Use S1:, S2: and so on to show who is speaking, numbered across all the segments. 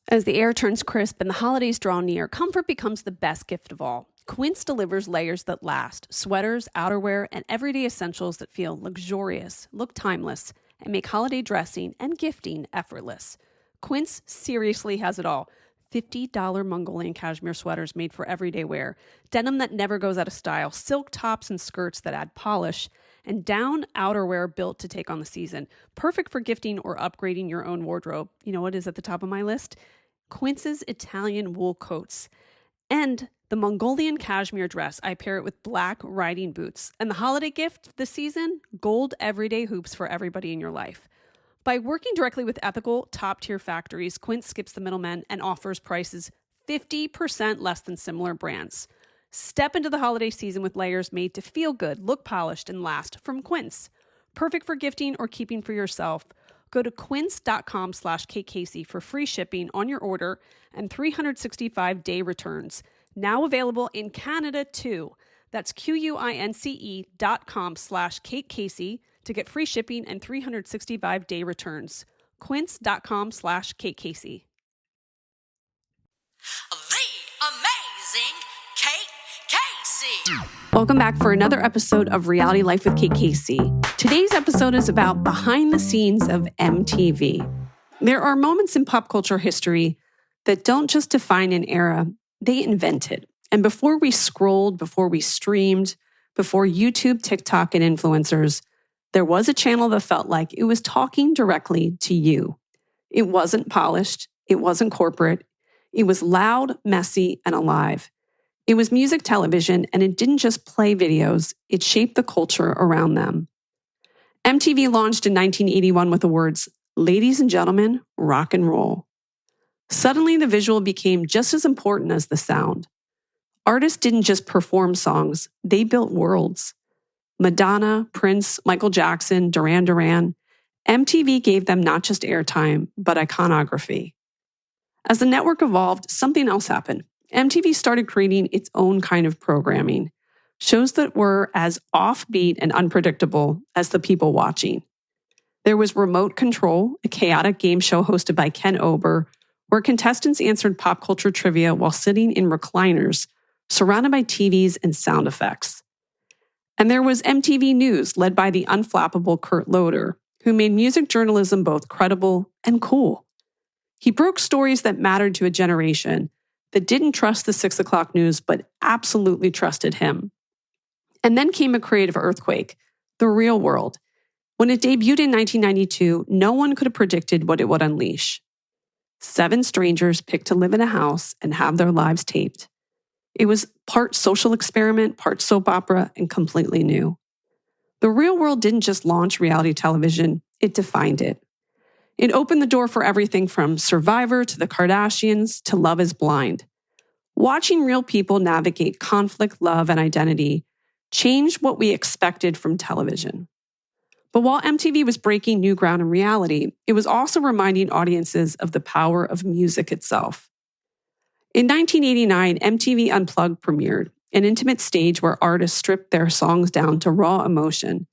S1: As the air turns crisp and the holidays draw near, comfort becomes the best gift of all. Quince delivers layers that last, sweaters, outerwear, and everyday essentials that feel luxurious, look timeless, and make holiday dressing and gifting effortless. Quince seriously has it all. $50 Mongolian cashmere sweaters made for everyday wear, denim that never goes out of style, silk tops and skirts that add polish, and down outerwear built to take on the season. Perfect for gifting or upgrading your own wardrobe. You know what is at the top of my list? Quince's Italian wool coats. And the Mongolian cashmere dress, I pair it with black riding boots. And the holiday gift this season, gold everyday hoops for everybody in your life. By working directly with ethical, top-tier factories, Quince skips the middlemen and offers prices 50% less than similar brands. Step into the holiday season with layers made to feel good, look polished, and last from Quince. Perfect for gifting or keeping for yourself. Go to quince.com/KKC for free shipping on your order and 365-day returns. Now available in Canada too. That's QUINCE.com/KateCasey to get free shipping and 365-day returns. Quince.com/KateCasey.
S2: The amazing Kate Casey.
S1: Welcome back for another episode of Reality Life with Kate Casey. Today's episode is about behind the scenes of MTV. There are moments in pop culture history that don't just define an era, they invent it. And before we scrolled, before we streamed, before YouTube, TikTok, and influencers, there was a channel that felt like it was talking directly to you. It wasn't polished. It wasn't corporate. It was loud, messy, and alive. It was music television, and it didn't just play videos. It shaped the culture around them. MTV launched in 1981 with the words, "Ladies and gentlemen, rock and roll." Suddenly, the visual became just as important as the sound. Artists didn't just perform songs, they built worlds. Madonna, Prince, Michael Jackson, Duran Duran. MTV gave them not just airtime, but iconography. As the network evolved, something else happened. MTV started creating its own kind of programming, shows that were as offbeat and unpredictable as the people watching. There was Remote Control, a chaotic game show hosted by Ken Ober, where contestants answered pop culture trivia while sitting in recliners, surrounded by TVs and sound effects. And there was MTV News, led by the unflappable Kurt Loder, who made music journalism both credible and cool. He broke stories that mattered to a generation that didn't trust the 6 o'clock news, but absolutely trusted him. And then came a creative earthquake, The Real World. When it debuted in 1992, no one could have predicted what it would unleash. 7 strangers picked to live in a house and have their lives taped. It was part social experiment, part soap opera, and completely new. The Real World didn't just launch reality television, it defined it. It opened the door for everything from Survivor to the Kardashians to Love is Blind. Watching real people navigate conflict, love, and identity changed what we expected from television. But while MTV was breaking new ground in reality, it was also reminding audiences of the power of music itself. In 1989, MTV Unplugged premiered, an intimate stage where artists stripped their songs down to raw emotion.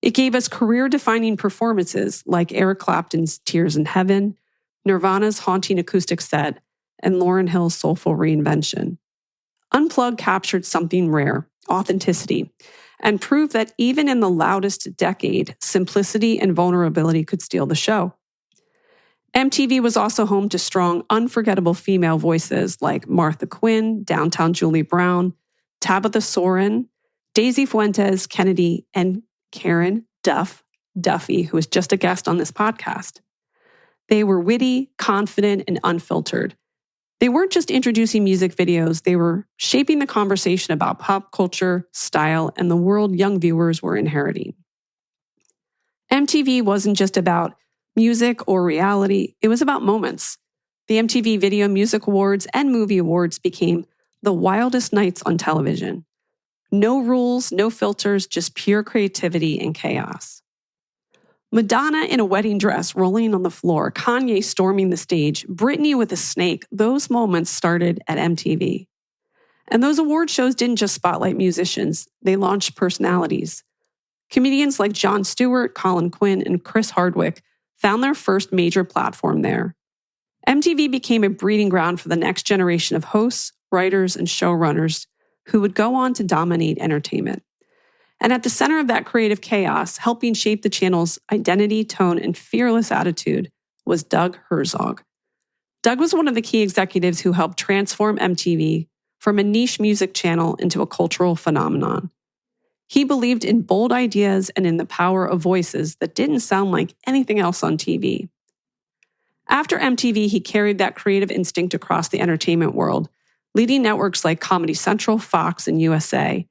S1: It gave us career-defining performances like Eric Clapton's Tears in Heaven, Nirvana's haunting acoustic set, and Lauryn Hill's soulful reinvention. Unplugged captured something rare, authenticity, and proved that even in the loudest decade, simplicity and vulnerability could steal the show. MTV was also home to strong, unforgettable female voices like Martha Quinn, Downtown Julie Brown, Tabitha Soren, Daisy Fuentes, Kennedy, and Karen Duffy, who was just a guest on this podcast. They were witty, confident, and unfiltered. They weren't just introducing music videos, they were shaping the conversation about pop culture, style, and the world young viewers were inheriting. MTV wasn't just about music or reality, it was about moments. The MTV Video Music Awards and Movie Awards became the wildest nights on television. No rules, no filters, just pure creativity and chaos. Madonna in a wedding dress rolling on the floor, Kanye storming the stage, Britney with a snake, those moments started at MTV. And those award shows didn't just spotlight musicians, they launched personalities. Comedians like Jon Stewart, Colin Quinn, and Chris Hardwick found their first major platform there. MTV became a breeding ground for the next generation of hosts, writers, and showrunners who would go on to dominate entertainment. And at the center of that creative chaos, helping shape the channel's identity, tone, and fearless attitude, was Doug Herzog. Doug was one of the key executives who helped transform MTV from a niche music channel into a cultural phenomenon. He believed in bold ideas and in the power of voices that didn't sound like anything else on TV. After MTV, he carried that creative instinct across the entertainment world, leading networks like Comedy Central, Fox, and USA,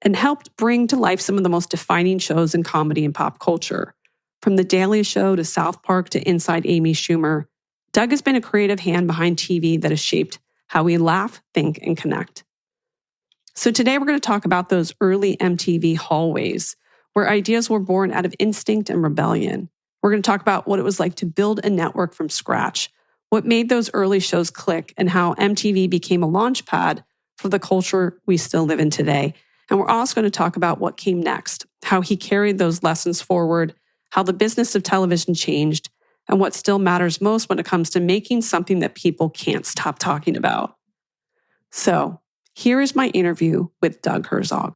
S1: and helped bring to life some of the most defining shows in comedy and pop culture. From The Daily Show to South Park to Inside Amy Schumer, Doug has been a creative hand behind TV that has shaped how we laugh, think, and connect. So today we're going to talk about those early MTV hallways where ideas were born out of instinct and rebellion. We're going to talk about what it was like to build a network from scratch, what made those early shows click, and how MTV became a launch pad for the culture we still live in today. And we're also going to talk about what came next, how he carried those lessons forward, how the business of television changed, and what still matters most when it comes to making something that people can't stop talking about. So here is my interview with Doug Herzog.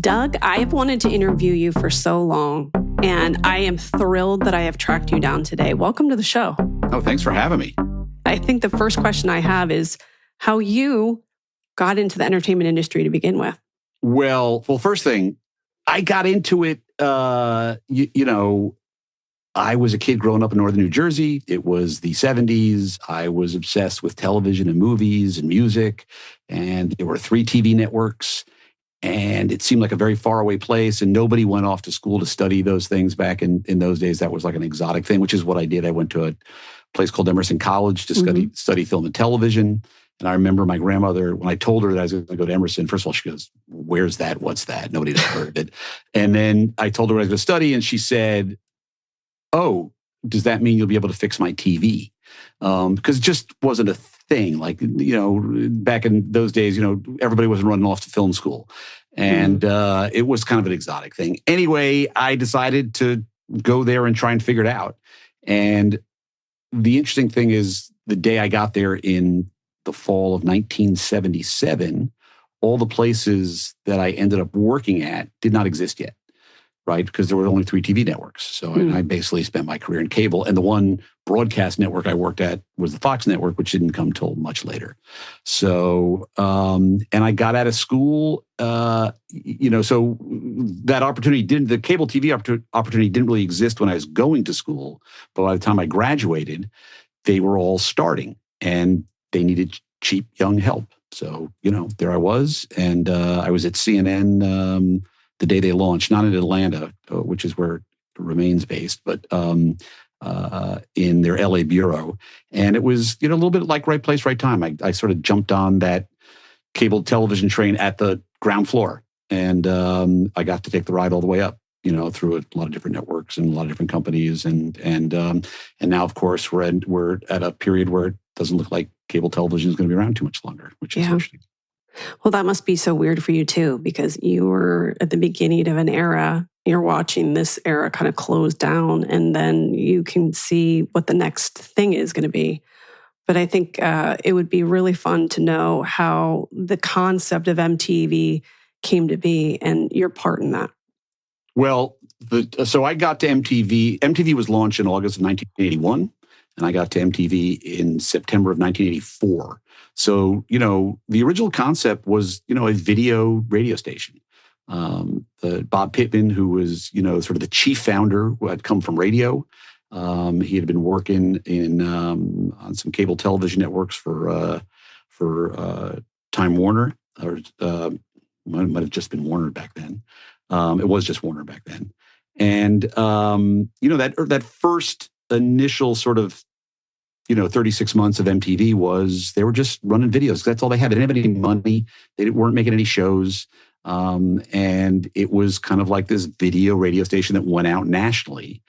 S1: Doug, I have wanted to interview you for so long, and I am thrilled that I have tracked you down today. Welcome to the show.
S3: Oh, thanks for having me.
S1: I think the first question I have is how you got into the entertainment industry to begin with.
S3: Well, first thing, I got into it, I was a kid growing up in northern New Jersey. It was the 70s. I was obsessed with television and movies and music, and there were 3 TV networks. And it seemed like a very far away place, and nobody went off to school to study those things back in those days. That was like an exotic thing, which is what I did. I went to a place called Emerson College to study film and television. And I remember my grandmother, when I told her that I was going to go to Emerson, first of all, she goes, "Where's that? What's that?" Nobody had heard of it. And then I told her I was going to study, and she said, "Oh, does that mean you'll be able to fix my TV?" Because it just wasn't a thing. Like, back in those days, everybody wasn't running off to film school. And it was kind of an exotic thing. Anyway, I decided to go there and try and figure it out. And the interesting thing is, the day I got there in the fall of 1977, all the places that I ended up working at did not exist yet. Right? Because there were only 3 TV networks. So I basically spent my career in cable. And the one broadcast network I worked at was the Fox network, which didn't come till much later. So, and I got out of school, so that opportunity the cable TV opportunity didn't really exist when I was going to school. But by the time I graduated, they were all starting and they needed cheap young help. So, there I was. And I was at CNN, the day they launched, not in Atlanta, which is where it remains based, but in their LA bureau. And it was, a little bit like right place, right time. I sort of jumped on that cable television train at the ground floor. And I got to take the ride all the way up, through a lot of different networks and a lot of different companies. And now, of course, we're at a period where it doesn't look like cable television is going to be around too much longer, which is interesting.
S1: Well, that must be so weird for you too, because you were at the beginning of an era. You're watching this era kind of close down, and then you can see what the next thing is going to be. But I think it would be really fun to know how the concept of MTV came to be and your part in that.
S3: Well, so I got to MTV. MTV was launched in August of 1981, and I got to MTV in September of 1984. So, the original concept was, a video radio station. Bob Pittman, who was, sort of the chief founder, who had come from radio. He had been working on some cable television networks for Time Warner, or might have just been Warner back then. It was just Warner back then. And, that first initial sort of 36 months of MTV was they were just running videos. That's all they had. They didn't have any money. They weren't making any shows. And it was kind of like this video radio station that went out nationally.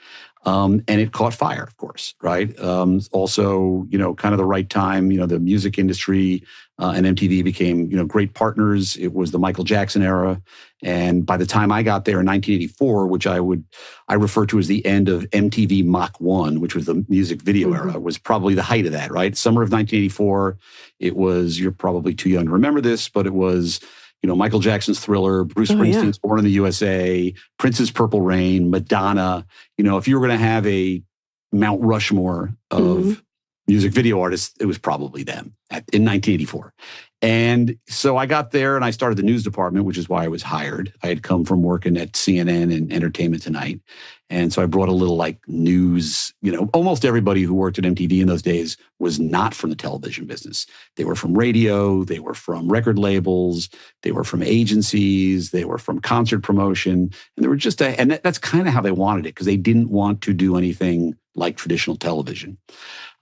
S3: And it caught fire, of course, right? Also, kind of the right time, the music industry and MTV became, great partners. It was the Michael Jackson era. And by the time I got there in 1984, which I refer to as the end of MTV Mach 1, which was the music video era, was probably the height of that, right? Summer of 1984, it was, you're probably too young to remember this, but it was, Michael Jackson's Thriller, Bruce Springsteen's Born in the USA, Prince's Purple Rain, Madonna. If you were going to have a Mount Rushmore of music video artists, it was probably them in 1984. And so I got there and I started the news department, which is why I was hired. I had come from working at CNN and Entertainment Tonight. And so I brought a little news, almost everybody who worked at MTV in those days was not from the television business. They were from radio, they were from record labels, they were from agencies, they were from concert promotion. And they were just, that's kind of how they wanted it because they didn't want to do anything like traditional television.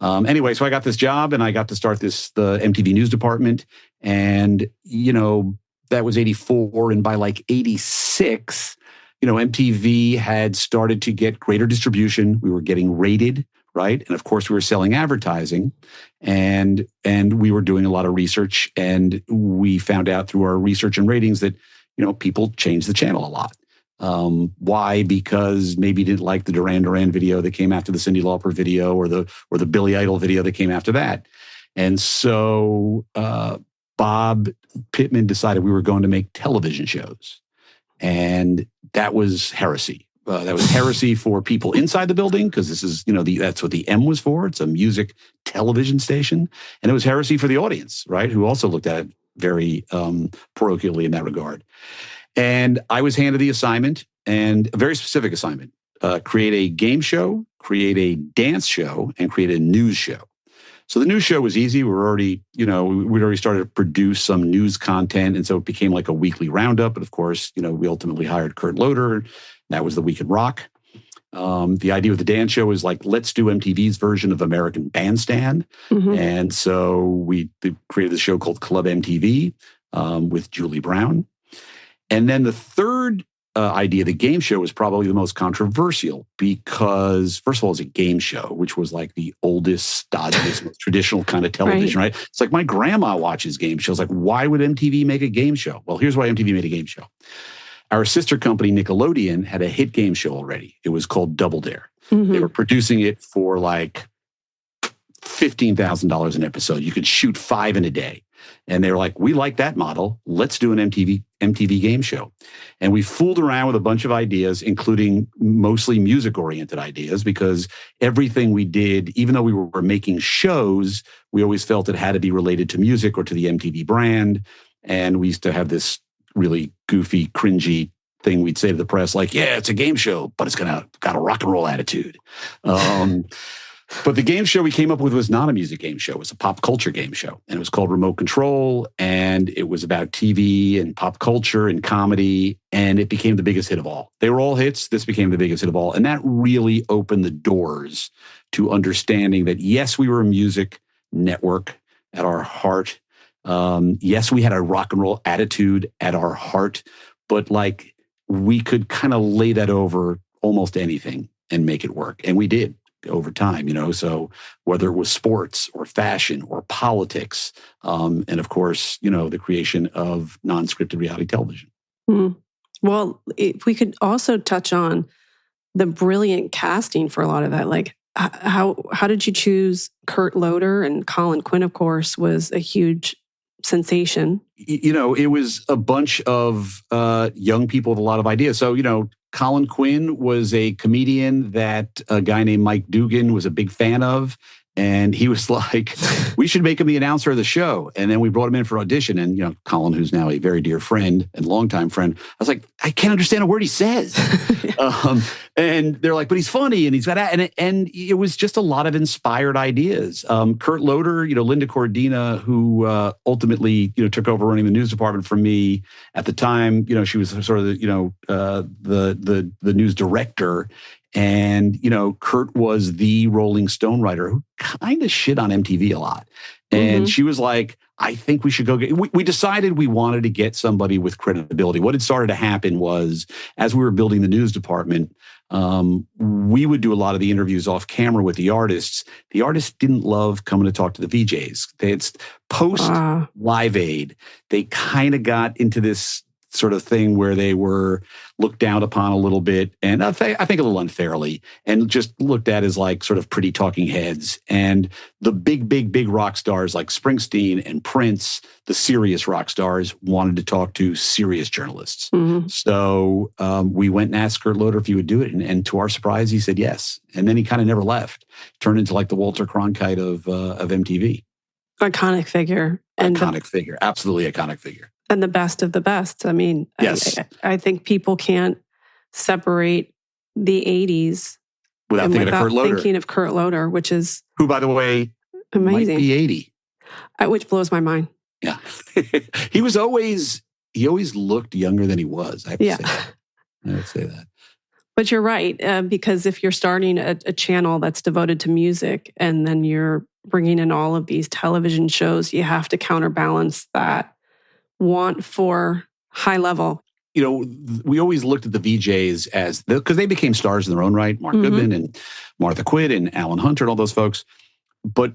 S3: Anyway, so I got this job and I got to start the MTV News Department. And, that was 84. And by 86, MTV had started to get greater distribution. We were getting rated, right? And of course, we were selling advertising. And we were doing a lot of research. And we found out through our research and ratings that, people changed the channel a lot. Why? Because maybe you didn't like the Duran Duran video that came after the Cyndi Lauper video or the Billy Idol video that came after that. And so Bob Pittman decided we were going to make television shows. And that was heresy. That was heresy for people inside the building because this is, that's what the M was for. It's a music television station. And it was heresy for the audience, right? Who also looked at it very parochially in that regard. And I was handed the assignment, and a very specific assignment, create a game show, create a dance show, and create a news show. So the news show was easy. We were already, we'd already started to produce some news content. And so it became like a weekly roundup. But of course, we ultimately hired Kurt Loder. That was the Week in Rock. The idea of the dance show is let's do MTV's version of American Bandstand. And so we created a show called Club MTV with Julie Brown. And then the third idea, the game show, was probably the most controversial because, first of all, it's a game show, which was the oldest, stodgiest, most traditional kind of television, right? It's my grandma watches game shows. Why would MTV make a game show? Well, here's why MTV made a game show. Our sister company, Nickelodeon, had a hit game show already. It was called Double Dare. They were producing it for $15,000 an episode. You could shoot 5 in a day. And they were we like that model. Let's do an MTV game show. And we fooled around with a bunch of ideas, including mostly music-oriented ideas, because everything we did, even though we were making shows, we always felt it had to be related to music or to the MTV brand. And we used to have this really goofy, cringy thing we'd say to the press, yeah, it's a game show, but it's got a rock and roll attitude. But the game show we came up with was not a music game show. It was a pop culture game show. And it was called Remote Control. And it was about TV and pop culture and comedy. And it became the biggest hit of all. They were all hits. This became the biggest hit of all. And that really opened the doors to understanding that, yes, we were a music network at our heart. Yes, we had a rock and roll attitude at our heart. But we could kind of lay that over almost anything and make it work. And we did. Over time, so whether it was sports or fashion or politics, and of course, the creation of non-scripted reality television.
S1: Well, if we could also touch on the brilliant casting for a lot of that, how did you choose Kurt Loder? And Colin Quinn, of course, was a huge sensation.
S3: It was a bunch of young people with a lot of ideas. So, Colin Quinn was a comedian that a guy named Mike Dugan was a big fan of. And he was we should make him the announcer of the show. And then we brought him in for audition. And, Colin, who's now a very dear friend and longtime friend, I was I can't understand a word he says. And they're but he's funny and he's got, and it was just a lot of inspired ideas. Kurt Loder, Linda Cordina, who ultimately, took over running the news department from me at the time, she was sort of the news director. And, Kurt was the Rolling Stone writer who kind of shit on MTV a lot. And she was I think we should go get, we decided we wanted to get somebody with credibility. What had started to happen was, as we were building the news department, we would do a lot of the interviews off camera with the artists. The artists didn't love coming to talk to the VJs. It's post Live Aid. They kind of got into this sort of thing where they were looked down upon a little bit, and I think a little unfairly, and just looked at as like sort of pretty talking heads. And the big rock stars like Springsteen and Prince, the serious rock stars, wanted to talk to serious journalists. Mm-hmm. So we went and asked Kurt Loder if he would do it, and to our surprise, he said yes. And then he kind of never left. Turned into like the Walter Cronkite of MTV.
S1: Iconic figure.
S3: Figure. Absolutely iconic figure.
S1: And the best of the best. I mean,
S3: yes.
S1: I think people can't separate the 80s
S3: without thinking
S1: of Kurt Loder, which is...
S3: Who, by the way,
S1: amazing.
S3: Might be 80.
S1: Which blows my mind.
S3: Yeah. He always looked younger than he was. I have to say that. I would say that.
S1: But you're right, because if you're starting a channel that's devoted to music and then you're bringing in all of these television shows, you have to counterbalance that want for high level.
S3: You know, we always looked at the VJs as, because they became stars in their own right, Mark Goodman and Martha Quidd and Alan Hunter and all those folks. But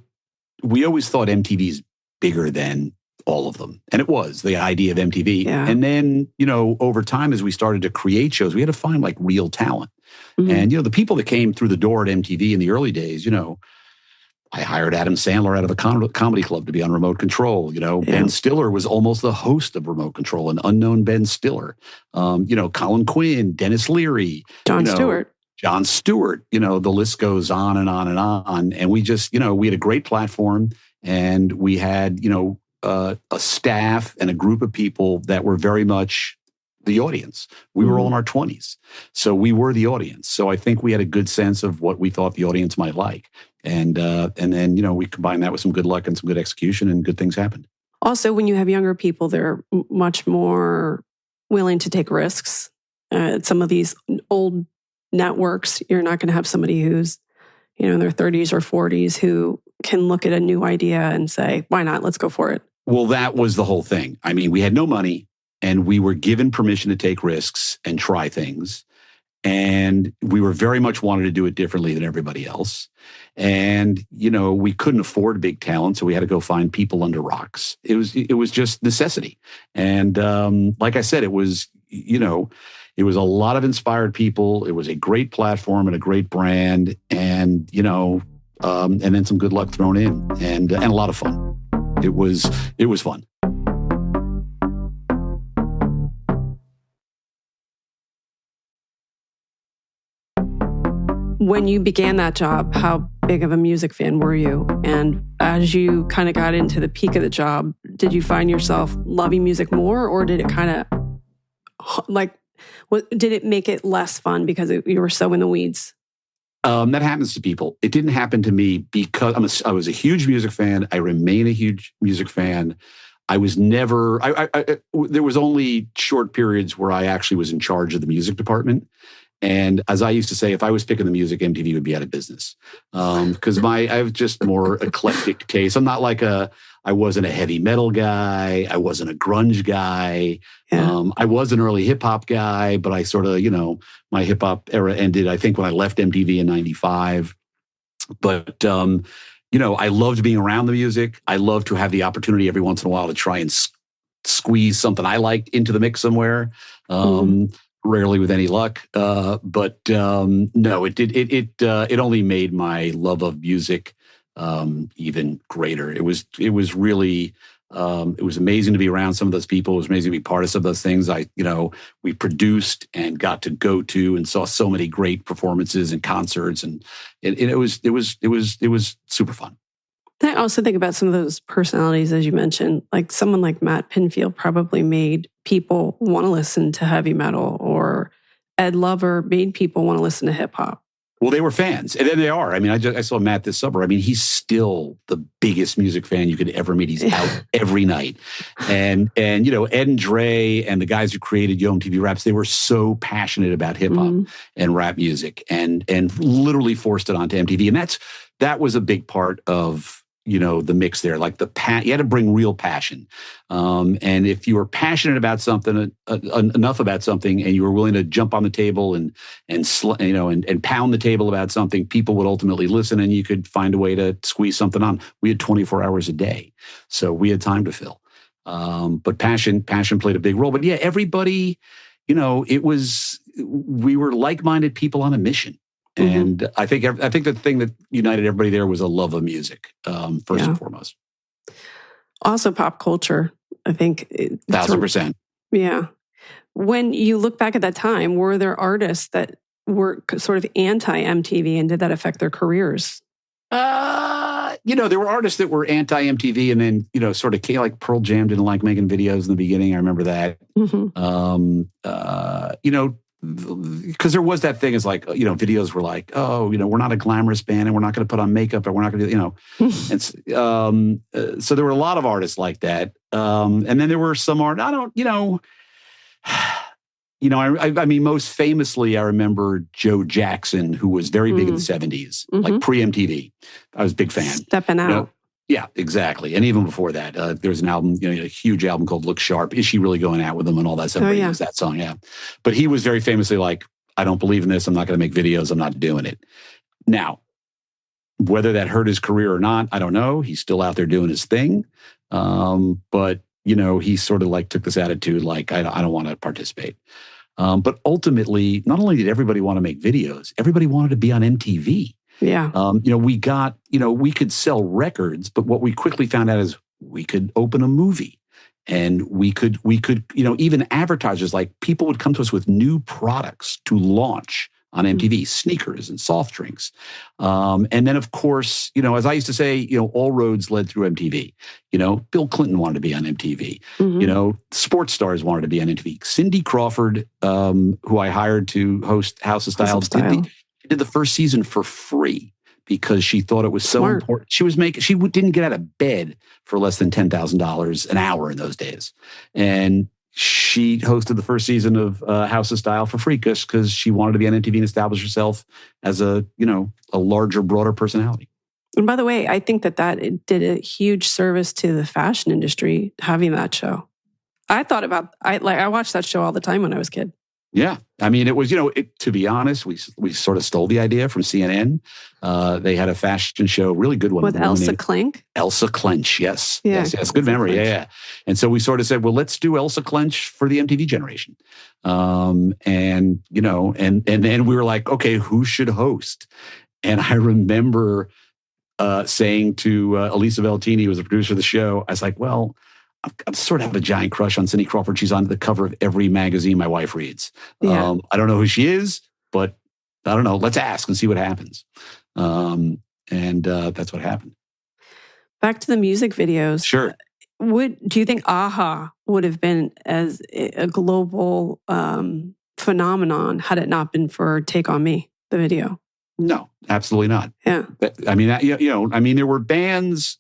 S3: we always thought MTV's bigger than all of them. And it was the idea of MTV. Yeah. And then, you know, over time, as we started to create shows, we had to find like real talent. Mm-hmm. And, you know, the people that came through the door at MTV in the early days, you know, I hired Adam Sandler out of a comedy club to be on Remote Control. You know, Ben Stiller was almost the host of Remote Control, an unknown Ben Stiller. You know, Colin Quinn, Dennis Leary.
S1: Jon Stewart.
S3: You know, the list goes on and on and on. And we just, you know, we had a great platform, and we had, you know, a staff and a group of people that were very much the audience. We were all in our 20s. So we were the audience. So I think we had a good sense of what we thought the audience might like. And then, you know, we combined that with some good luck and some good execution, and good things happened. Also,
S1: when you have younger people, they're much more willing to take risks. Some of these old networks, you're not going to have somebody who's, you know, in their 30s or 40s who can look at a new idea and say, why not? Let's go for it.
S3: Well, that was the whole thing. I mean, we had no money, and we were given permission to take risks and try things. And we were very much wanted to do it differently than everybody else. And, you know, we couldn't afford big talent, so we had to go find people under rocks. It was just necessity. And like I said, it was, you know, it was a lot of inspired people. It was a great platform and a great brand, and, you know, and then some good luck thrown in, and a lot of fun. It was fun.
S1: When you began that job, how big of a music fan were you? And as you kind of got into the peak of the job, did you find yourself loving music more, or did it kind of did it make it less fun because you were so in the weeds?
S3: That happens to people. It didn't happen to me because I was a huge music fan. I remain a huge music fan. I was never, there was only short periods where I actually was in charge of the music department. And as I used to say, if I was picking the music, MTV would be out of business. Because I have just more eclectic taste. I'm not like I wasn't a heavy metal guy. I wasn't a grunge guy. Yeah. I was an early hip hop guy, but I sort of, you know, my hip hop era ended, I think, when I left MTV in '95. But, you know, I loved being around the music. I loved to have the opportunity every once in a while to try and squeeze something I liked into the mix somewhere. Rarely with any luck, but no, it only made my love of music even greater. It was really it was amazing to be around some of those people. It was amazing to be part of some of those things. We produced and got to go to and saw so many great performances and concerts, and it was super fun.
S1: I also think about some of those personalities, as you mentioned, like someone like Matt Pinfield probably made people want to listen to heavy metal, or Ed Lover made people want to listen to hip hop.
S3: Well, they were fans, and then they are. I mean, I saw Matt this summer. I mean, he's still the biggest music fan you could ever meet. He's out every night, and you know, Ed and Dre and the guys who created Yo MTV Raps, they were so passionate about hip hop and rap music, and literally forced it onto MTV, and that was a big part of, the mix there. Like you had to bring real passion. And if you were passionate about something, enough about something, and you were willing to jump on the table and pound the table about something, people would ultimately listen, and you could find a way to squeeze something on. We had 24 hours a day, so we had time to fill. But passion played a big role. But yeah, everybody, we were like-minded people on a mission. And I think the thing that united everybody there was a love of music, first and foremost.
S1: Also pop culture, I think.
S3: 1,000%.
S1: Yeah. When you look back at that time, were there artists that were sort of anti-MTV, and did that affect their careers?
S3: There were artists that were anti-MTV, and then, sort of like Pearl Jam didn't like making videos in the beginning. I remember that. Because there was that thing is like, videos were like, we're not a glamorous band and we're not going to put on makeup, or we're not going to, and so there were a lot of artists like that. And then there were some I mean, most famously, I remember Joe Jackson, who was very big in the 70s, like pre-MTV. I was a big fan.
S1: Stepping out.
S3: Yeah, exactly. And even before that, there was an album, a huge album called Look Sharp. Is She Really Going Out With Him? And all that stuff.
S1: Oh, yeah.
S3: Was that song, yeah. But he was very famously like, I don't believe in this. I'm not going to make videos. I'm not doing it. Now, whether that hurt his career or not, I don't know. He's still out there doing his thing. But, he sort of like took this attitude like, I don't want to participate. But ultimately, not only did everybody want to make videos, everybody wanted to be on MTV.
S1: Yeah.
S3: We could sell records, but what we quickly found out is we could open a movie, and we could, even advertisers, like people would come to us with new products to launch on MTV, sneakers and soft drinks. And then of course, as I used to say, all roads led through MTV. Bill Clinton wanted to be on MTV. Sports stars wanted to be on MTV. Cindy Crawford, who I hired to host House of Style. Did the first season for free because she thought it was so important. She didn't get out of bed for less than $10,000 an hour in those days. And she hosted the first season of House of Style for free because she wanted to be on MTV and establish herself as a larger, broader personality.
S1: And by the way, I think that did a huge service to the fashion industry, having that show. I watched that show all the time when I was a kid.
S3: Yeah. I mean, it was, to be honest, we sort of stole the idea from CNN. They had a fashion show, really good one.
S1: With Elsa Clench? Elsa
S3: Clench, yes.
S1: Yeah.
S3: Yes. Good memory. Yeah. And so we sort of said, well, let's do Elsa Clench for the MTV generation. And then we were like, okay, who should host? And I remember saying to Elisa Valentini, who was the producer of the show, I was like, well, I sort of have a giant crush on Cindy Crawford. She's on the cover of every magazine my wife reads.
S1: Yeah.
S3: I don't know who she is, but I don't know. Let's ask and see what happens. And that's what happened.
S1: Back to the music videos.
S3: Sure.
S1: Do you think AHA would have been as a global phenomenon had it not been for Take On Me, the video?
S3: No, absolutely not.
S1: Yeah.
S3: I mean, there were bands.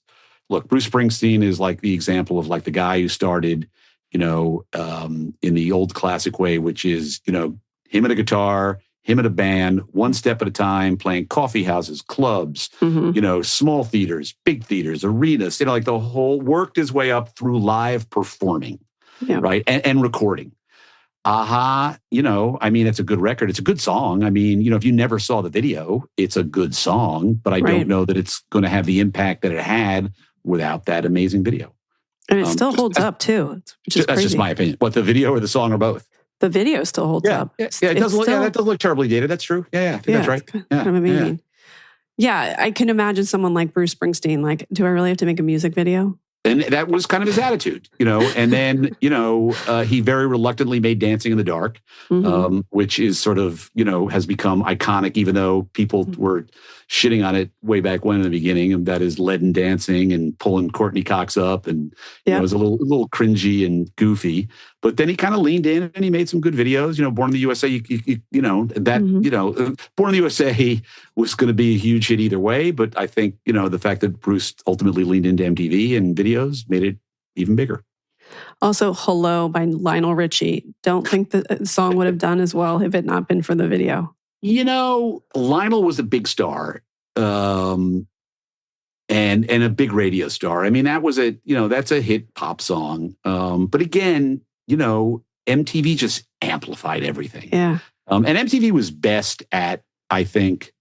S3: Look, Bruce Springsteen is like the example of like the guy who started, in the old classic way, which is, him and a guitar, him and a band, one step at a time, playing coffee houses, clubs, small theaters, big theaters, arenas, like the whole, worked his way up through live performing, right? And recording. AHA, it's a good record. It's a good song. I mean, if you never saw the video, it's a good song, but I don't know that it's going to have the impact that it had without that amazing video.
S1: And it still holds up too.
S3: That's just my opinion. What, the video or the song or both?
S1: The video still holds up.
S3: Yeah, it doesn't look. That doesn't look terribly dated. That's true. Yeah, I think that's right.
S1: Kind of amazing. Yeah, I can imagine someone like Bruce Springsteen. Like, do I really have to make a music video?
S3: And that was kind of his attitude, And then, he very reluctantly made Dancing in the Dark, which is sort of, has become iconic, even though people were shitting on it way back when in the beginning. And that is Lead and Dancing and pulling Courtney Cox up. And it was a little cringy and goofy. But then he kind of leaned in and he made some good videos. Born in the USA, Born in the USA was going to be a huge hit either way. But I think, the fact that Bruce ultimately leaned into MTV and videos made it even bigger.
S1: Also, Hello by Lionel Richie. Don't think the song would have done as well if it not been for the video.
S3: Lionel was a big star. and a big radio star. I mean, that's a hit pop song. But again, MTV just amplified everything.
S1: Yeah.
S3: And MTV was best at, I think,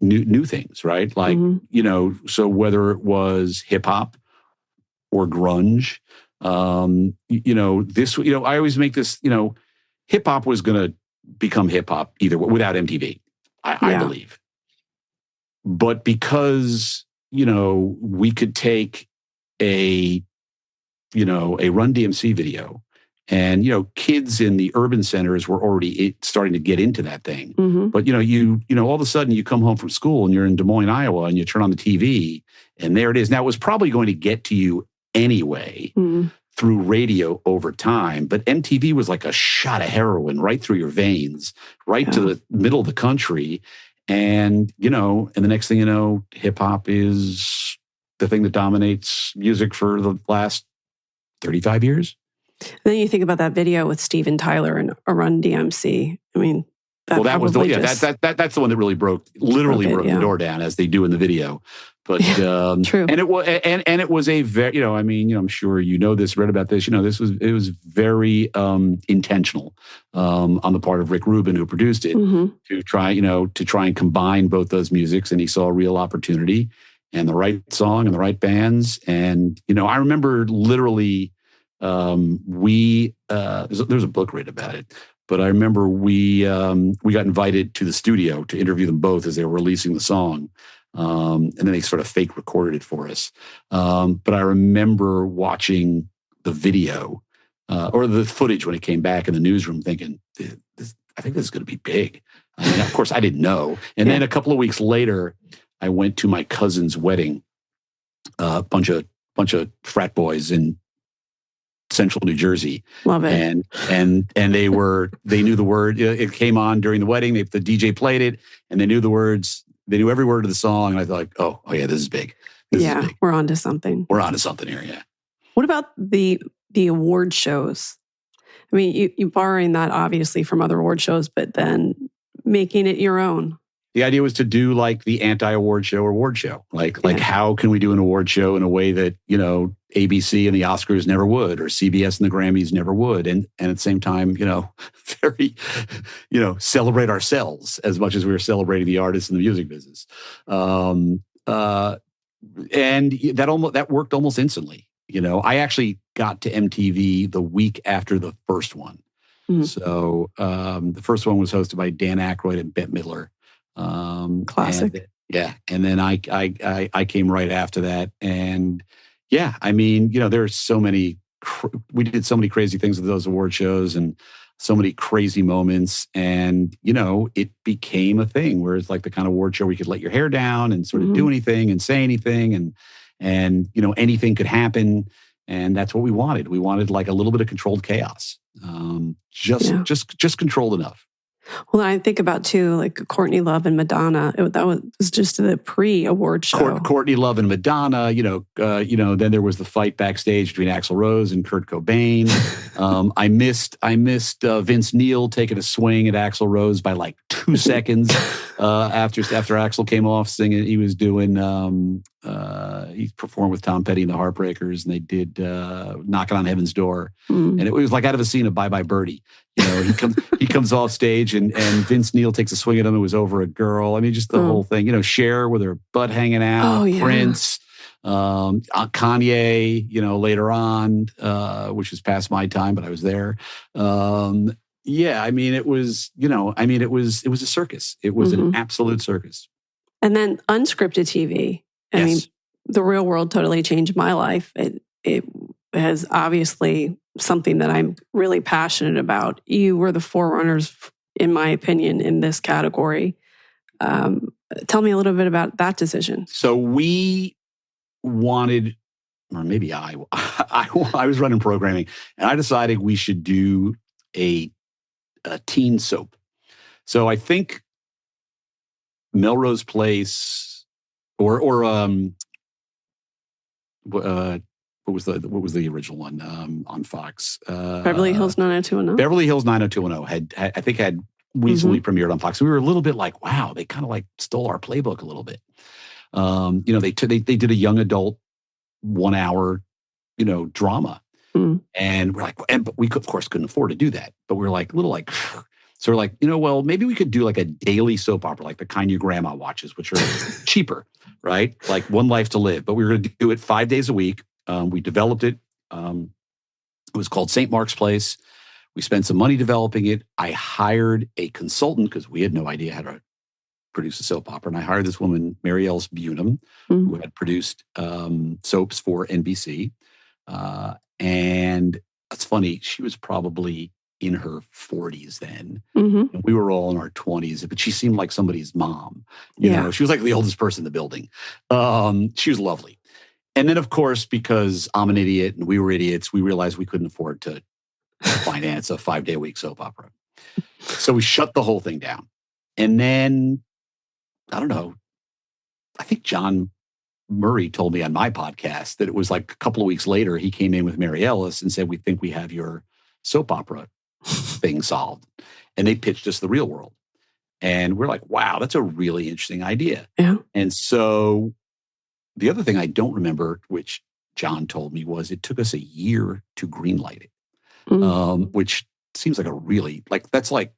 S3: new things, right? Like, so whether it was hip hop or grunge, I always make this, hip hop was going to become hip hop either without MTV, I believe. But because, we could take a Run DMC video and, kids in the urban centers were already starting to get into that thing.
S1: Mm-hmm.
S3: But, all of a sudden you come home from school and you're in Des Moines, Iowa, and you turn on the TV and there it is. Now, it was probably going to get to you anyway through radio over time. But MTV was like a shot of heroin right through your veins, right to the middle of the country. And, and the next thing you know, hip hop is the thing that dominates music for the last 35 years.
S1: And then you think about that video with Steven Tyler and Run DMC. I mean,
S3: that was that's the one that really broke the door down, as they do in the video. But
S1: true.
S3: And it was a very, I'm sure this, read about this. It was very intentional on the part of Rick Rubin, who produced it, to try and combine both those musics, and he saw a real opportunity and the right song and the right bands. And I remember literally there's a book written about it. But I remember we got invited to the studio to interview them both as they were releasing the song. And then they sort of fake recorded it for us. But I remember watching the video or the footage when it came back in the newsroom thinking, I think this is going to be big. I mean, of course, I didn't know. And then a couple of weeks later, I went to my cousin's wedding, a bunch of frat boys in Central New Jersey.
S1: Love it.
S3: And they knew the word. It came on during the wedding. The DJ played it, and they knew the words. They knew every word of the song. And I thought, oh yeah, this is big. This is big.
S1: We're onto something.
S3: We're onto something here. Yeah.
S1: What about the award shows? I mean, you borrowing that obviously from other award shows, but then making it your own.
S3: The idea was to do like the anti-award show, Like how can we do an award show in a way that, ABC and the Oscars never would, or CBS and the Grammys never would. And at the same time, very, celebrate ourselves as much as we were celebrating the artists in the music business. And that worked almost instantly. I actually got to MTV the week after the first one. Mm-hmm. So the first one was hosted by Dan Aykroyd and Bette Midler.
S1: Classic.
S3: And then I came right after that. And I mean, there's so many, we did so many crazy things with those award shows and so many crazy moments. And, it became a thing where it's like the kind of award show where you could let your hair down and sort of do anything and say anything and anything could happen. And that's what we wanted. We wanted like a little bit of controlled chaos. Just controlled enough.
S1: Well, I think about too, like Courtney Love and Madonna. That was just the pre-award show.
S3: Courtney Love and Madonna. Then there was the fight backstage between Axl Rose and Kurt Cobain. I missed Vince Neil taking a swing at Axl Rose by like 2 seconds after Axl came off singing. He was doing. He performed with Tom Petty and the Heartbreakers, and they did "Knocking on Heaven's Door," and it was like out of a scene of Bye Bye Birdie. He comes off stage and Vince Neil takes a swing at him. It was over a girl. I mean, just the whole thing. Cher with her butt hanging out. Prince, Kanye. Later on, which was past my time, but I was there. I mean, it was. It was a circus. It was an absolute circus.
S1: And then unscripted TV. I mean, the real world totally changed my life. It has obviously something that I'm really passionate about. You were the forerunners, in my opinion, in this category. Tell me a little bit about that decision.
S3: So we wanted, or maybe I was running programming, and I decided we should do a teen soap. So I think Melrose Place. Or what was the original one on Fox?
S1: Beverly Hills 90210.
S3: Beverly Hills 90210 had recently premiered on Fox. We were a little bit like, wow, they kind of like stole our playbook a little bit. They did a young adult 1 hour, drama.
S1: Mm.
S3: And we're like, but we of course couldn't afford to do that. But we're like, little like, so we're like, well, maybe we could do like a daily soap opera, like the kind your grandma watches, which are cheaper, right? Like One Life to Live. But we were going to do it 5 days a week. We developed it. It was called St. Mark's Place. We spent some money developing it. I hired a consultant because we had no idea how to produce a soap opera. And I hired this woman, Mary Ellis Bunham, who had produced soaps for NBC. And it's funny, she was probably in her 40s then.
S1: Mm-hmm.
S3: And we were all in our 20s, but she seemed like somebody's mom. You know, she was like the oldest person in the building. She was lovely. And then, of course, because I'm an idiot and we were idiots, we realized we couldn't afford to finance a 5-day-a-week soap opera. So we shut the whole thing down. And then, I don't know, I think John Murray told me on my podcast that it was like a couple of weeks later, he came in with Mary Ellis and said, we think we have your soap opera thing solved. And they pitched us The Real World. And we're like, wow, that's a really interesting idea.
S1: Yeah.
S3: And so the other thing I don't remember, which John told me, was it took us a year to greenlight it, which seems like that's like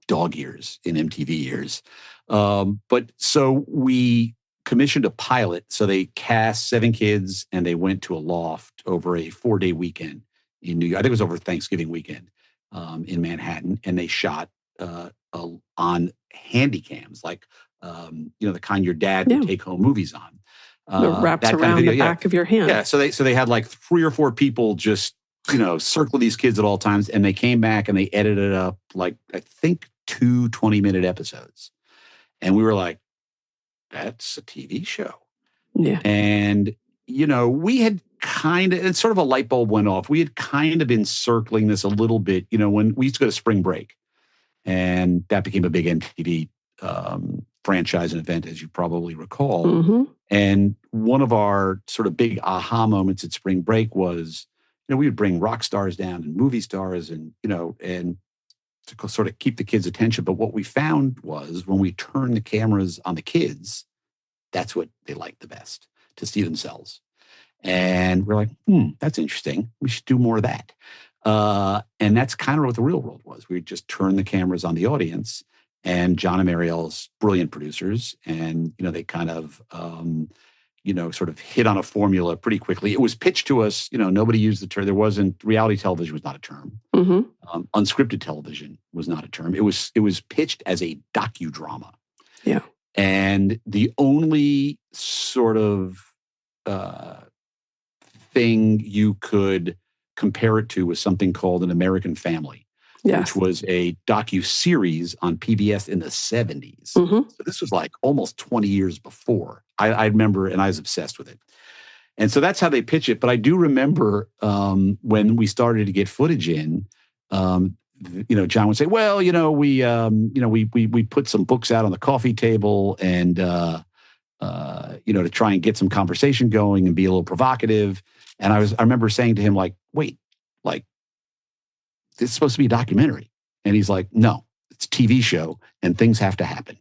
S3: dog years in MTV years. But so we commissioned a pilot. So they cast 7 kids and they went to a loft over a 4-day weekend in New York. I think it was over Thanksgiving weekend in Manhattan. And they shot on handy cams, like, the kind your dad would take home movies on.
S1: The wraps around the back of your hand.
S3: Yeah. So they had like 3 or 4 people just, circle these kids at all times. And they came back and they edited it up like, I think 2 20-minute episodes. And we were like, that's a TV show.
S1: Yeah.
S3: And, we had it's sort of a light bulb went off. We had kind of been circling this a little bit, when we used to go to spring break. And that became a big MTV franchise and event, as you probably recall.
S1: Mm-hmm.
S3: And one of our sort of big aha moments at spring break was, we would bring rock stars down and movie stars and, and to sort of keep the kids' attention. But what we found was when we turned the cameras on the kids, that's what they liked the best, to see themselves. And we're like, that's interesting. We should do more of that. And that's kind of what The Real World was. We just turned the cameras on the audience, and John and Mary Ellis, brilliant producers. And, they kind of, sort of hit on a formula pretty quickly. It was pitched to us, nobody used the term. Reality television was not a term.
S1: Mm-hmm.
S3: Unscripted television was not a term. It was pitched as a docudrama.
S1: Yeah.
S3: And the only sort of thing you could compare it to was something called An American Family, which was a docu-series on PBS in the 70s.
S1: Mm-hmm.
S3: So this was like almost 20 years before. I remember, and I was obsessed with it. And so that's how they pitch it. But I do remember when we started to get footage in, John would say, well, we put some books out on the coffee table and, to try and get some conversation going and be a little provocative. And I remember saying to him, like, wait, like, this is supposed to be a documentary. And he's like, no, it's a TV show and things have to happen.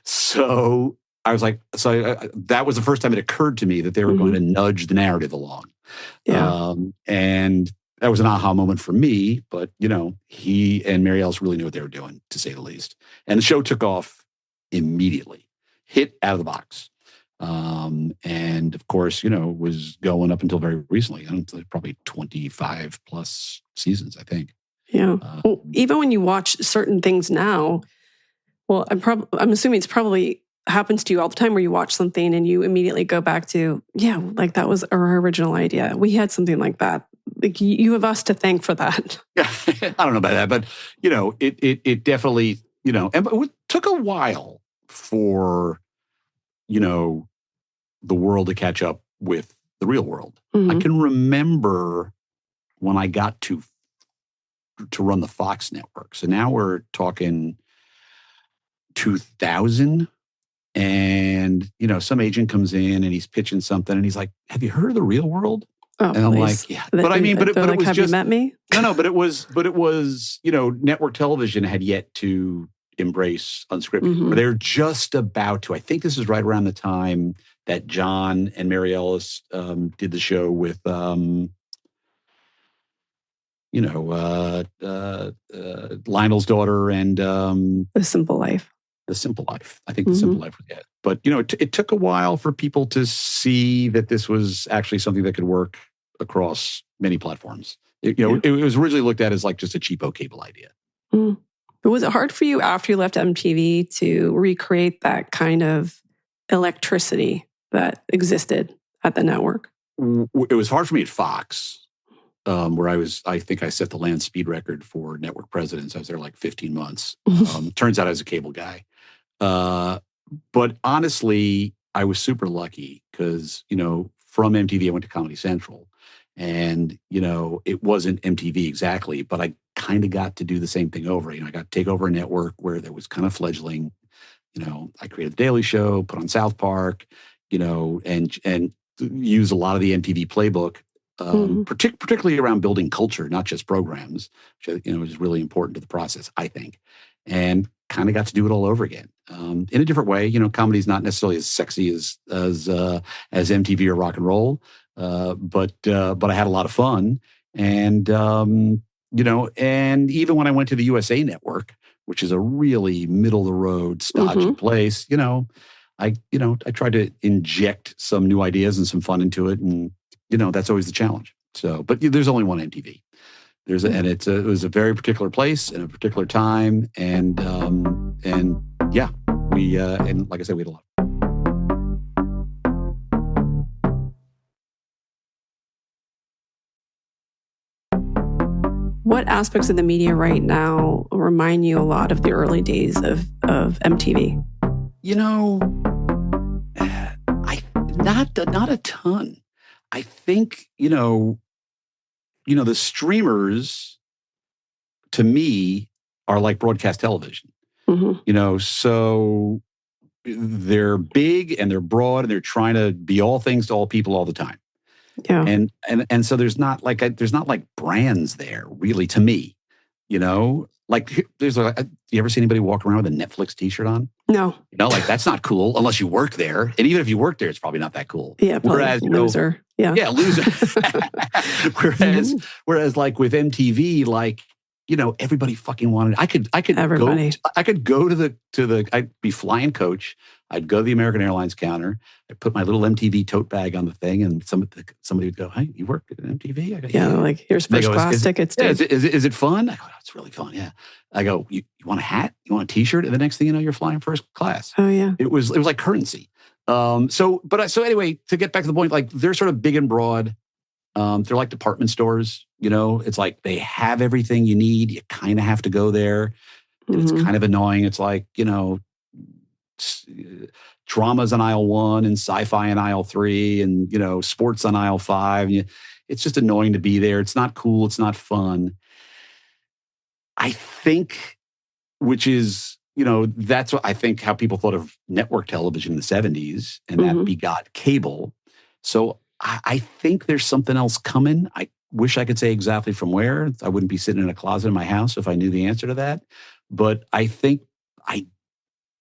S3: So I was like, that was the first time it occurred to me that they were going to nudge the narrative along.
S1: Yeah.
S3: And that was an aha moment for me, but, he and Mary Ellis really knew what they were doing, to say the least. And the show took off immediately, hit out of the box. And of course, was going up until very recently, probably 25 plus seasons, I think.
S1: Yeah. Well, even when you watch certain things now, well, I'm assuming it's probably happens to you all the time where you watch something and you immediately go back to, like that was our original idea. We had something like that. Like you have us to thank for that.
S3: Yeah, I don't know about that, but it definitely, and it took a while for, the world to catch up with The Real World.
S1: Mm-hmm.
S3: I can remember when I got to run the Fox network. So now we're talking 2000, and some agent comes in and he's pitching something and he's like, have you heard of The Real World?
S1: Oh,
S3: and I'm like, yeah. But I mean, but it was
S1: have
S3: just,
S1: you met me?
S3: No, but it was, network television had yet to embrace unscripted.
S1: Mhm.
S3: Or they're just about to. I think this is right around the time that John and Mary Ellis did the show with, Lionel's daughter and
S1: The Simple Life.
S3: The Simple Life. I think The
S1: Mhm.
S3: Simple Life was it. But, it took a while for people to see that this was actually something that could work across many platforms. It was originally looked at as like just a cheapo cable idea.
S1: Mm. But was it hard for you after you left MTV to recreate that kind of electricity that existed at the network?
S3: It was hard for me at Fox, where I think I set the land speed record for network presidents. I was there like 15 months. Turns out I was a cable guy. But honestly, I was super lucky because, from MTV, I went to Comedy Central. And, it wasn't MTV exactly, but I kind of got to do the same thing over. I got to take over a network where there was kind of fledgling. I created The Daily Show, put on South Park, and use a lot of the MTV playbook, particularly around building culture, not just programs, which, is really important to the process, I think. And kind of got to do it all over again in a different way. Comedy's not necessarily as sexy as MTV or rock and roll, but I had a lot of fun. And and even when I went to the USA Network, which is a really middle of the road, stodgy place, I tried to inject some new ideas and some fun into it, and that's always the challenge. So, but there's only one MTV. It was a very particular place and a particular time, and yeah, and like I said, we had a lot.
S1: What aspects of the media right now remind you a lot of the early days of MTV?
S3: Not a ton. I think the streamers to me are like broadcast television. So they're big and they're broad and they're trying to be all things to all people all the time.
S1: Yeah.
S3: And so there's not like brands there really to me, like there's you ever see anybody walk around with a Netflix t-shirt on?
S1: No.
S3: Like that's not cool unless you work there. And even if you work there, it's probably not that cool.
S1: Yeah. Whereas, loser.
S3: Yeah, loser. whereas like with MTV, like, everybody fucking wanted. I could go to the. I'd be flying coach. I'd go to the American Airlines counter. I'd put my little MTV tote bag on the thing, and somebody would go, "Hey, you work at MTV?" I go,
S1: "Yeah." Like, here's first class tickets.
S3: Yeah, is it fun? I go, "Oh, it's really fun." Yeah. I go, "You want a hat? You want a T-shirt?" And the next thing you know, you're flying first class.
S1: Oh yeah.
S3: It was like currency. So anyway, to get back to the point, like they're sort of big and broad. They're like department stores, it's like they have everything you need. You kind of have to go there. And it's kind of annoying. It's like, dramas on aisle 1 and sci-fi on aisle 3 and, sports on aisle 5. It's just annoying to be there. It's not cool. It's not fun. I think, which is, that's what I think how people thought of network television in the 70s, and that begot cable. So I think there's something else coming. I wish I could say exactly from where. I wouldn't be sitting in a closet in my house if I knew the answer to that. But I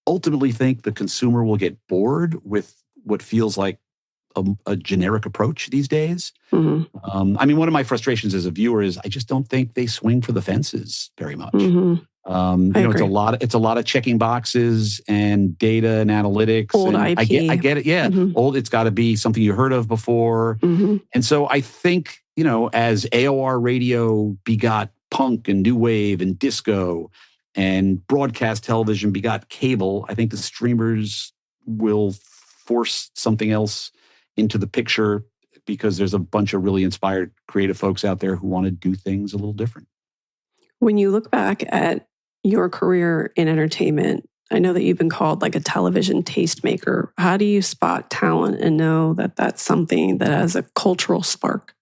S3: ultimately think the consumer will get bored with what feels like a generic approach these days. One of my frustrations as a viewer is I just don't think they swing for the fences very much. It's a lot of checking boxes and data and analytics.
S1: Old
S3: and
S1: IP.
S3: I get it. Yeah. Old. It's got to be something you heard of before. And so I think, as AOR radio begot punk and new wave and disco and broadcast television begot cable, I think the streamers will force something else into the picture because there's a bunch of really inspired creative folks out there who want to do things a little different.
S1: When you look back at your career in entertainment, I know that you've been called like a television tastemaker. How do you spot talent and know that that's something that has a cultural spark?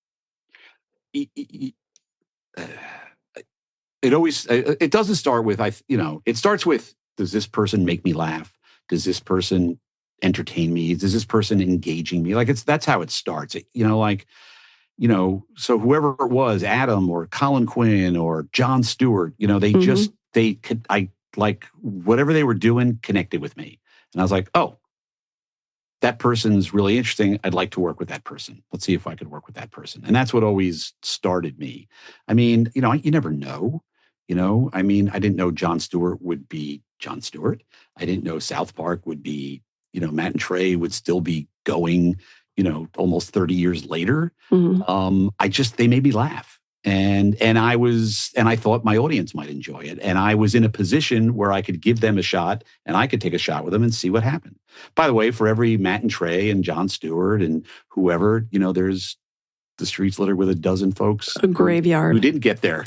S3: It doesn't start with, it starts with, does this person make me laugh? Does this person entertain me? Is this person engaging me? Like that's how it starts. So whoever it was, Adam or Colin Quinn or Jon Stewart, I like whatever they were doing connected with me. And I was like, oh, that person's really interesting. I'd like to work with that person. Let's see if I could work with that person. And that's what always started me. I mean, you never know. I mean, I didn't know Jon Stewart would be Jon Stewart. I didn't know South Park would be, Matt and Trey would still be going, almost 30 years later. They made me laugh. And I thought my audience might enjoy it. And I was in a position where I could give them a shot and I could take a shot with them and see what happened. By the way, for every Matt and Trey and Jon Stewart and whoever, there's the streets littered with a dozen folks.
S1: A graveyard.
S3: Who didn't get there,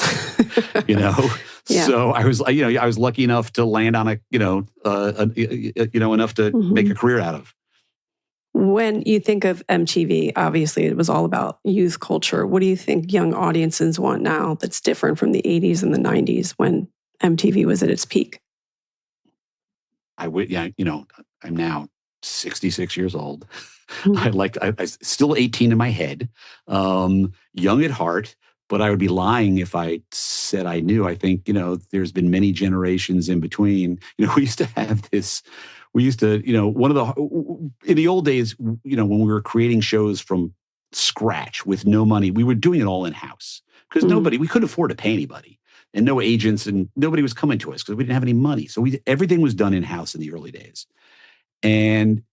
S3: Yeah. So I was lucky enough to land on enough to make a career out of.
S1: When you think of MTV, obviously it was all about youth culture. What do you think young audiences want now that's different from the 80s and the 90s when MTV was at its peak?
S3: I'm now 66 years old. I still 18 in my head, young at heart, but I would be lying if I said I knew. I think, there's been many generations in between. We used to have this. We used to, in the old days, when we were creating shows from scratch with no money, we were doing it all in-house because we couldn't afford to pay anybody and no agents and nobody was coming to us because we didn't have any money. So everything was done in-house in the early days. And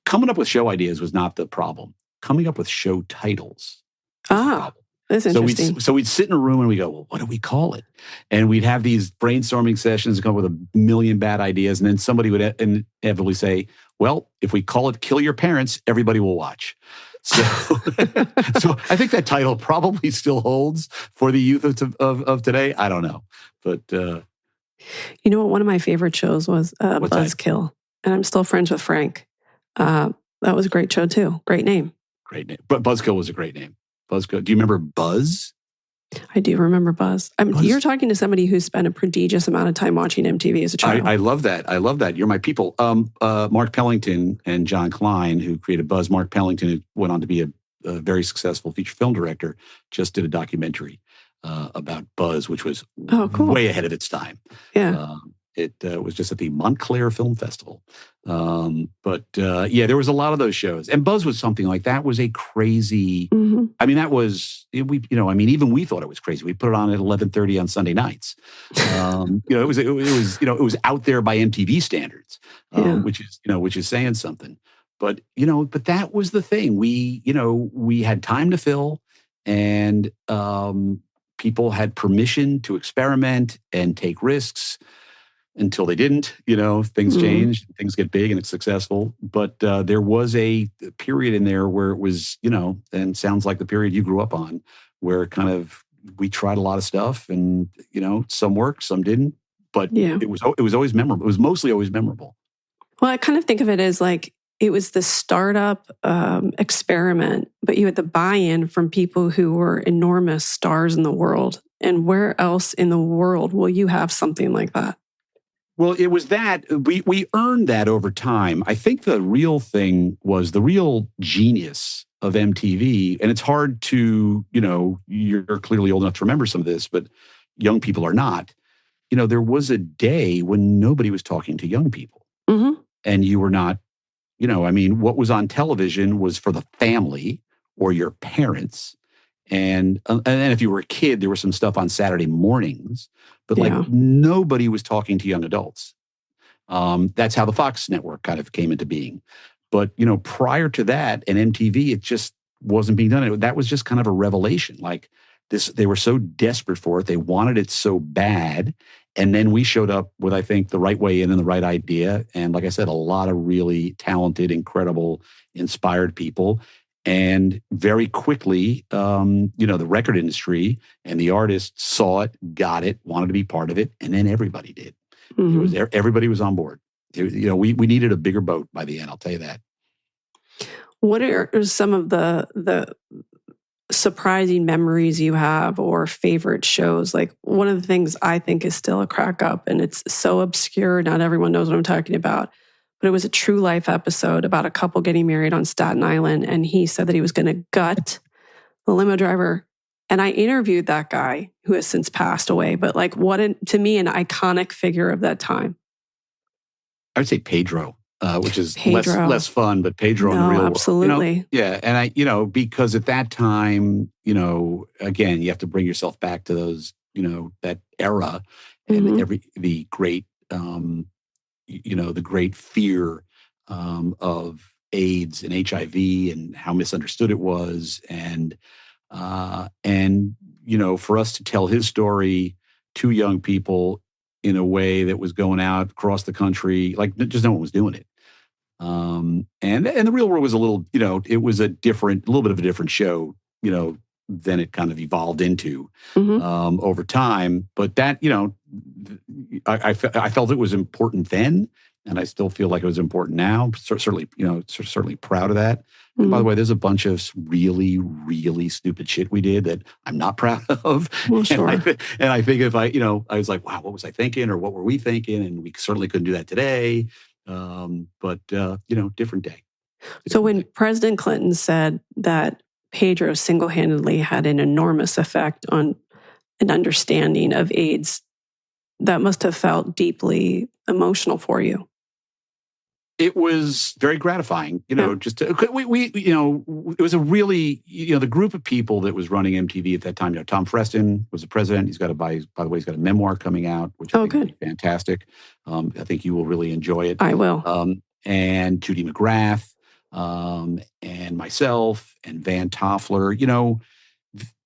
S3: coming up with show ideas was not the problem. Coming up with show titles was the problem.
S1: That's interesting.
S3: So we'd sit in a room and we go, well, what do we call it? And we'd have these brainstorming sessions and come up with a million bad ideas. And then somebody would inevitably say, well, if we call it Kill Your Parents, everybody will watch. So, so I think that title probably still holds for the youth of today. I don't know. But
S1: one of my favorite shows was Buzzkill. And I'm still friends with Frank. That was a great show too. Great name.
S3: Great name. But Buzzkill was a great name. Buzzkill. Do you remember Buzz?
S1: I do remember Buzz.
S3: Buzz.
S1: You're talking to somebody who spent a prodigious amount of time watching MTV as a child.
S3: I love that. You're my people. Mark Pellington and John Klein, who created Buzz. Mark Pellington, who went on to be a very successful feature film director, just did a documentary about Buzz, which was way ahead of its time.
S1: Yeah.
S3: It was just at the Montclair Film Festival. There was a lot of those shows. And Buzz was something like that was a crazy, I mean, that was, even we thought it was crazy. We put it on at 11:30 on Sunday nights. It was out there by MTV standards, which is saying something. But that was the thing. We had time to fill and people had permission to experiment and take risks. Until they didn't, things change, things get big and it's successful. But there was a period in there where it was, and sounds like the period you grew up on, where kind of we tried a lot of stuff and, some worked, some didn't. But it was always memorable. It was mostly always memorable.
S1: Well, I kind of think of it as like it was the startup experiment, but you had the buy-in from people who were enormous stars in the world. And where else in the world will you have something like that?
S3: Well, it was that we earned that over time. I think the real thing was the real genius of MTV. And it's hard to, you're clearly old enough to remember some of this, but young people are not. There was a day when nobody was talking to young people. And you were not, what was on television was for the family or your parents. And then if you were a kid, there was some stuff on Saturday mornings, but nobody was talking to young adults. That's how the Fox network kind of came into being. But, prior to that and MTV, it just wasn't being done. That was just kind of a revelation. Like this, they were so desperate for it. They wanted it so bad. And then we showed up with, I think, the right way in and the right idea. And like I said, a lot of really talented, incredible, inspired people. And very quickly, the record industry and the artists saw it, got it, wanted to be part of it, and then everybody did. Everybody was on board. We needed a bigger boat by the end. I'll tell you that.
S1: What are some of the surprising memories you have or favorite shows? Like one of the things I think is still a crack up, and it's so obscure, not everyone knows what I'm talking about. But it was a true life episode about a couple getting married on Staten Island. And he said that he was going to gut the limo driver And I interviewed that guy who has since passed away, but like to me, an iconic figure of that time.
S3: I would say Pedro, which is
S1: Pedro.
S3: less fun, but Pedro in the real
S1: absolutely.
S3: world. Yeah. And because at that time, again, you have to bring yourself back to those, that era and the great, the great fear of AIDS and HIV and how misunderstood it was. And for us to tell his story to young people in a way that was going out across the country, like just no one was doing it. And the real world was a little, it was a little bit of a different show, than it kind of evolved into over time. But that, I felt it was important then, and I still feel like it was important now. Certainly, certainly proud of that. And by the way, there's a bunch of really, really stupid shit we did that I'm not proud of.
S1: Well, sure.
S3: And I think if I was like, wow, what was I thinking, or what were we thinking? And we certainly couldn't do that today. But different day.
S1: So when President Clinton said that Pedro single-handedly had an enormous effect on an understanding of AIDS, that must have felt deeply emotional for you.
S3: It was very gratifying, just it was a really, the group of people that was running MTV at that time. Tom Freston was the president. He's got by the way, he's got a memoir coming out, which I think will be fantastic. I think you will really enjoy it.
S1: I will.
S3: And Judy McGrath, and myself and Van Toffler,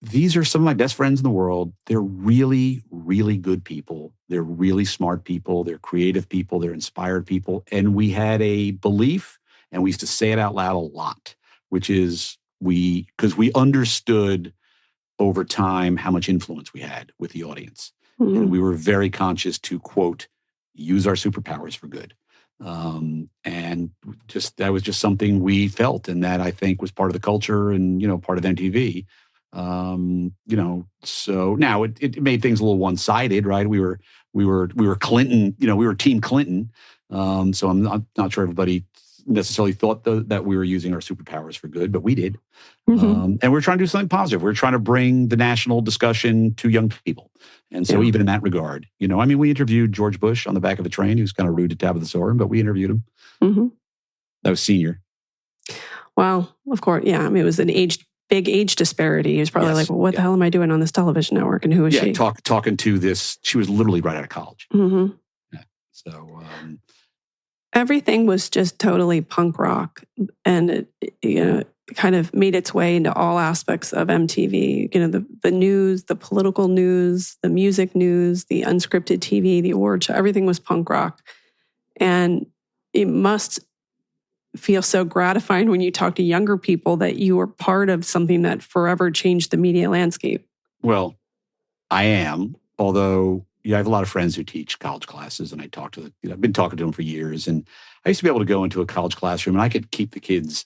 S3: these are some of my best friends in the world. They're really, really good people. They're really smart people. They're creative people. They're inspired people. And we had a belief, and we used to say it out loud a lot, which is because we understood over time how much influence we had with the audience. Mm-hmm. And we were very conscious to, quote, use our superpowers for good. And that was just something we felt, and that I think was part of the culture and, part of MTV. So now it made things a little one-sided, right? We were Clinton, we were Team Clinton. So I'm not sure everybody necessarily thought that we were using our superpowers for good, but we did. Mm-hmm. And we're trying to do something positive. We're trying to bring the national discussion to young people. And so even in that regard, we interviewed George Bush on the back of a train. He was kind of rude to Tabitha Soren, but we interviewed him. Mm-hmm. That was senior.
S1: Well, of course. Yeah. It was big age disparity. He was probably like, well, what the hell am I doing on this television network? And who is she?
S3: Talking to this. She was literally right out of college. Mm-hmm. Yeah. So
S1: everything was just totally punk rock. And it kind of made its way into all aspects of MTV. The news, the political news, the music news, the unscripted TV, the award show, everything was punk rock. And it must feel so gratifying when you talk to younger people that you were part of something that forever changed the media landscape.
S3: Well, I am, although I have a lot of friends who teach college classes, and I talk to I've been talking to them for years. And I used to be able to go into a college classroom and I could keep the kids,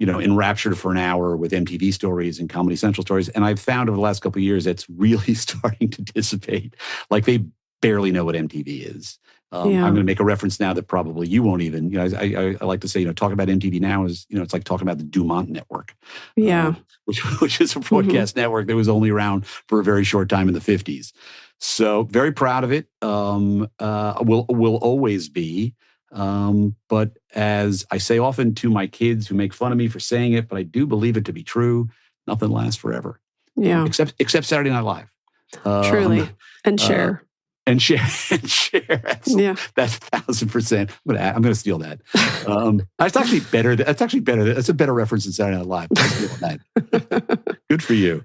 S3: enraptured for an hour with MTV stories and Comedy Central stories. And I've found over the last couple of years, that's really starting to dissipate. Like they barely know what MTV is. I'm going to make a reference now that probably you won't even, I like to say, talking about MTV now is, it's like talking about the Dumont Network.
S1: Yeah.
S3: Which is a broadcast network that was only around for a very short time in the 50s. So very proud of it. Will always be. But as I say often to my kids who make fun of me for saying it, but I do believe it to be true, nothing lasts forever.
S1: Yeah.
S3: Except Saturday Night Live.
S1: Truly. And Cher.
S3: And share. That's 1,000%. I'm going to steal that. That's actually better. That's a better reference than Saturday Night Live. That. Good for you.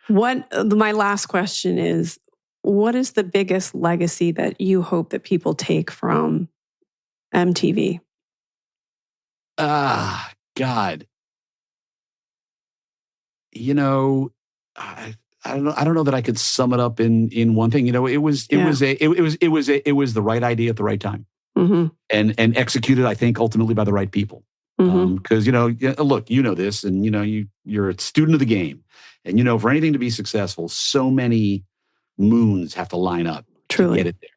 S1: My last question is, what is the biggest legacy that you hope that people take from MTV?
S3: God. I don't know that I could sum it up in one thing. It was the right idea at the right time, mm-hmm. and executed, I think, ultimately by the right people. Because mm-hmm. Look, this, and you're a student of the game, and for anything to be successful, so many moons have to line up
S1: Truly.
S3: to get it there.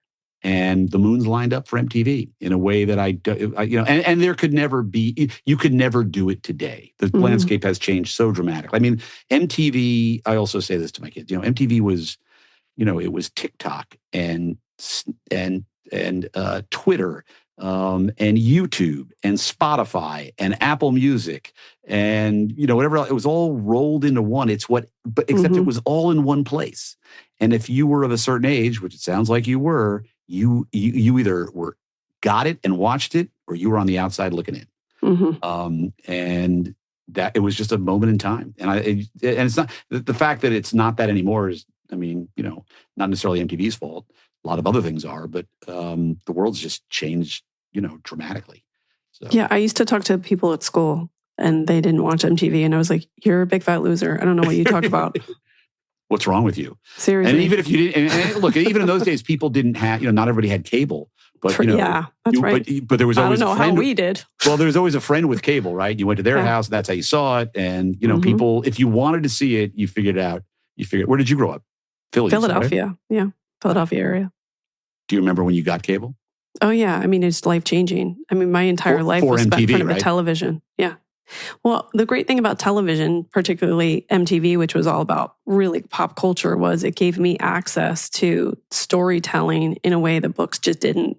S3: and the moons lined up for MTV in a way that and there could never be, you could never do it today. The landscape has changed so dramatically. I mean, MTV, I also say this to my kids, MTV was, it was TikTok and Twitter, and YouTube and Spotify and Apple Music and, whatever else. It was all rolled into one. Except it was all in one place. And if you were of a certain age, which it sounds like you were, you either got it and watched it, or you were on the outside looking in. And that it was just a moment in time. And it's not the fact that it's not that anymore is, not necessarily MTV's fault. A lot of other things are, but the world's just changed, dramatically. So.
S1: Yeah, I used to talk to people at school and they didn't watch MTV. And I was like, you're a big fat loser. I don't know what you talk about.
S3: What's wrong with you?
S1: Seriously.
S3: And even if you didn't, and look, even in those days, people didn't have, not everybody had cable. But,
S1: yeah, that's right.
S3: But there was always
S1: I don't know how we did.
S3: Well, there was always a friend with cable, right? You went to their house, that's how you saw it. And, people, if you wanted to see it, you figured it out. Where did you grow up?
S1: Philadelphia.
S3: Right?
S1: Yeah. Philadelphia area.
S3: Do you remember when you got cable?
S1: Oh, yeah. I mean, it's life-changing. I mean, my entire life was spent in front of a television. Yeah. Well, the great thing about television, particularly MTV, which was all about really pop culture, was it gave me access to storytelling in a way that books just didn't.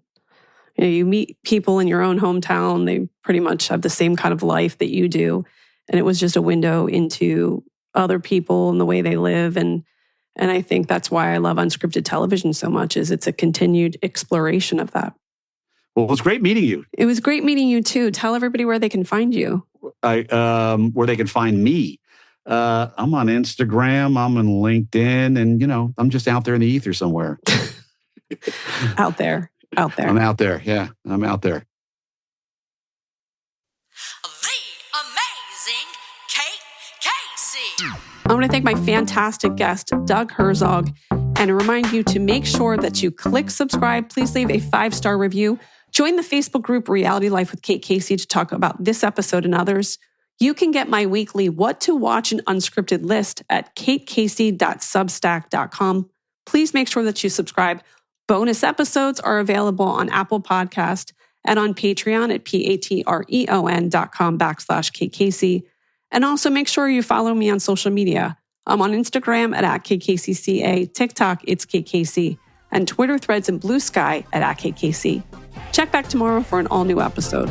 S1: You meet people in your own hometown. They pretty much have the same kind of life that you do. And it was just a window into other people and the way they live. And I think that's why I love unscripted television so much, is it's a continued exploration of that.
S3: Well, it was great meeting you.
S1: It was great meeting you too. Tell everybody where they can find you.
S3: Where they can find me. I'm on Instagram. I'm on LinkedIn. And, I'm just out there in the ether somewhere.
S1: Out there.
S3: I'm out there. Yeah, I'm out there.
S2: The amazing Kate Casey.
S1: I want to thank my fantastic guest, Doug Herzog, and remind you to make sure that you click subscribe. Please leave a 5-star review. Join the Facebook group Reality Life with Kate Casey to talk about this episode and others. You can get my weekly What to Watch and Unscripted list at katecasey.substack.com. Please make sure that you subscribe. Bonus episodes are available on Apple Podcast and on Patreon at patreon.com/Kate Casey. And also make sure you follow me on social media. I'm on Instagram at KatecaseyCA, TikTok, it's Kate Casey, and Twitter, Threads, and Blue Sky at KatecaseyCA. Check back tomorrow for an all-new episode.